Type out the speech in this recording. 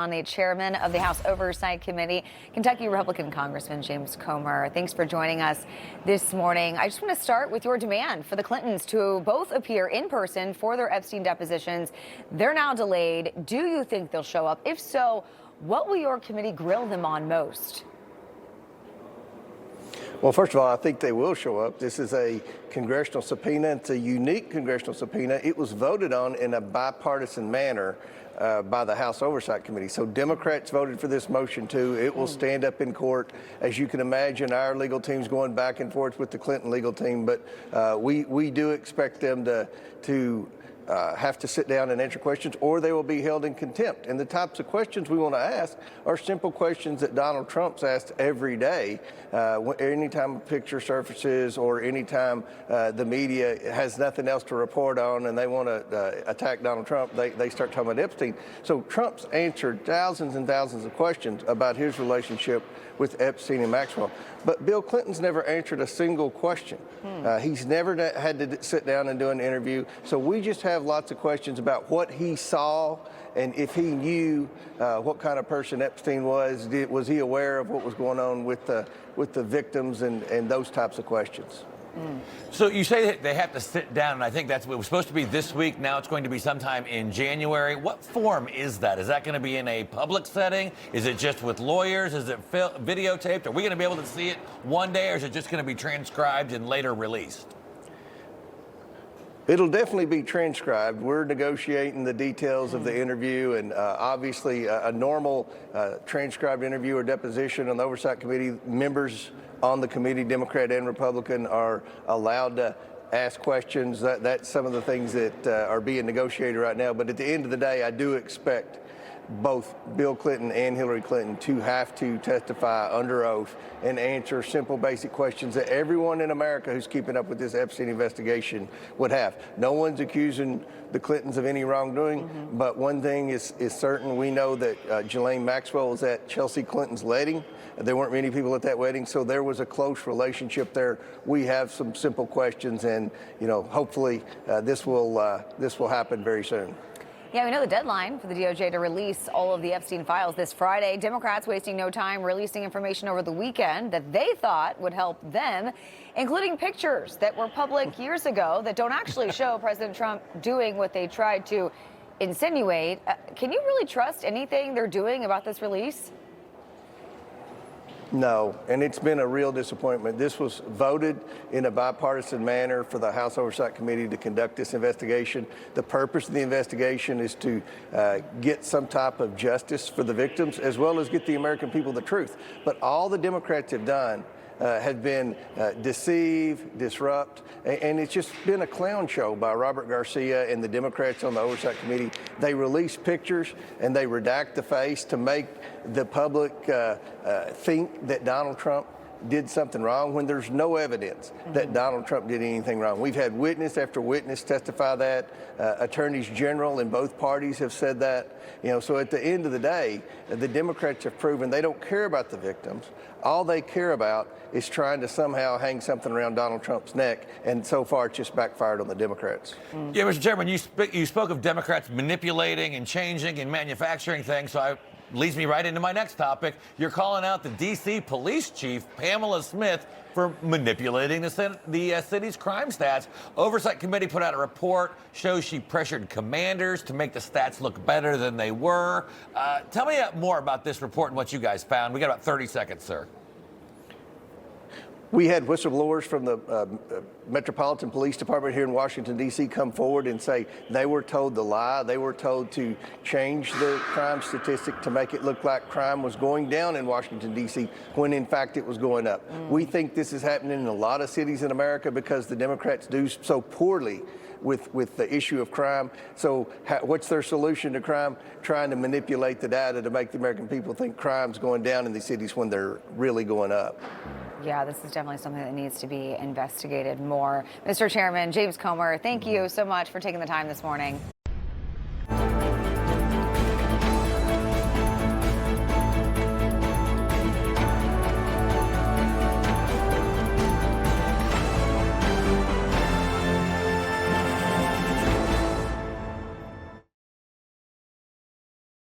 On the chairman of the House Oversight Committee, Kentucky Republican Congressman James Comer. Thanks for joining us this morning. I just want to start with your demand for the Clintons to both appear in person for their Epstein depositions. They're now delayed. Do you think they'll show up? If so, what will your committee grill them on most? Well, first of all, I think they will show up. This is a congressional subpoena. It's a unique congressional subpoena. It was voted on in a bipartisan manner by the House Oversight Committee. So Democrats voted for this motion too. It will stand up in court. As you can imagine, our legal team's going back and forth with the Clinton legal team, but we do expect them to have to sit down and answer questions, or they will be held in contempt. And the types of questions we want to ask are simple questions that Donald Trump's asked every day. Anytime a picture surfaces or anytime the media has nothing else to report on and they want to attack Donald Trump, they start talking about Epstein. So Trump's answered thousands and thousands of questions about his relationship with Epstein and Maxwell. But Bill Clinton's never answered a single question. He's never had to sit down and do an interview. So we just have lots of questions about what he saw and if he knew what kind of person Epstein was. Was he aware of what was going on with the victims and those types of questions? So you say that they have to sit down, and I think it was supposed to be this week. Now it's going to be sometime in January. What form is that? Is that going to be in a public setting? Is it just with lawyers? Is it videotaped? Are we going to be able to see it one day, or is it just going to be transcribed and later released? It'll definitely be transcribed. We're negotiating the details of the interview, and obviously a normal transcribed interview or deposition on the Oversight Committee, members on the committee, Democrat and Republican, are allowed to ask questions. That's some of the things that are being negotiated right now. But at the end of the day, I do expect both Bill Clinton and Hillary Clinton to have to testify under oath and answer simple, basic questions that everyone in America who's keeping up with this Epstein investigation would have. No one's accusing the Clintons of any wrongdoing, but one thing is certain. We know that Ghislaine Maxwell was at Chelsea Clinton's wedding. There weren't many people at that wedding, so there was a close relationship there. We have some simple questions, and hopefully this will happen very soon. Yeah, we know the deadline for the DOJ to release all of the Epstein files this Friday. Democrats wasting no time releasing information over the weekend that they thought would help them, including pictures that were public years ago that don't actually show President Trump doing what they tried to insinuate. Can you really trust anything they're doing about this release? No, and it's been a real disappointment. This was voted in a bipartisan manner for the House Oversight Committee to conduct this investigation. The purpose of the investigation is to get some type of justice for the victims, as well as get the American people the truth. But all the Democrats have done have been deceive, disrupt, and it's just been a clown show by Robert Garcia and the Democrats on the Oversight Committee. They release pictures and they redact the face to make the public think that Donald Trump did something wrong when there's no evidence that Donald Trump did anything wrong. We've had witness after witness testify that. Attorneys general in both parties have said that. So at the end of the day, the Democrats have proven they don't care about the victims. All they care about is trying to somehow hang something around Donald Trump's neck, and so far it's just backfired on the Democrats. Yeah, Mr. Chairman, you spoke of Democrats manipulating and changing and manufacturing things, so leads me right into my next topic. You're calling out the D.C. police chief, Pamela Smith, for manipulating the city's crime stats. Oversight Committee put out a report, shows she pressured commanders to make the stats look better than they were. Tell me more about this report and what you guys found. We got about 30 seconds, sir. We had whistleblowers from the Metropolitan Police Department here in Washington, D.C. come forward and say they were told the lie. They were told to change the crime statistic to make it look like crime was going down in Washington, D.C., when in fact it was going up. We think this is happening in a lot of cities in America because the Democrats do so poorly with the issue of crime. So what's their solution to crime? Trying to manipulate the data to make the American people think crime's going down in these cities when they're really going up. Yeah, this is definitely something that needs to be investigated more. Mr. Chairman, James Comer, thank you so much for taking the time this morning.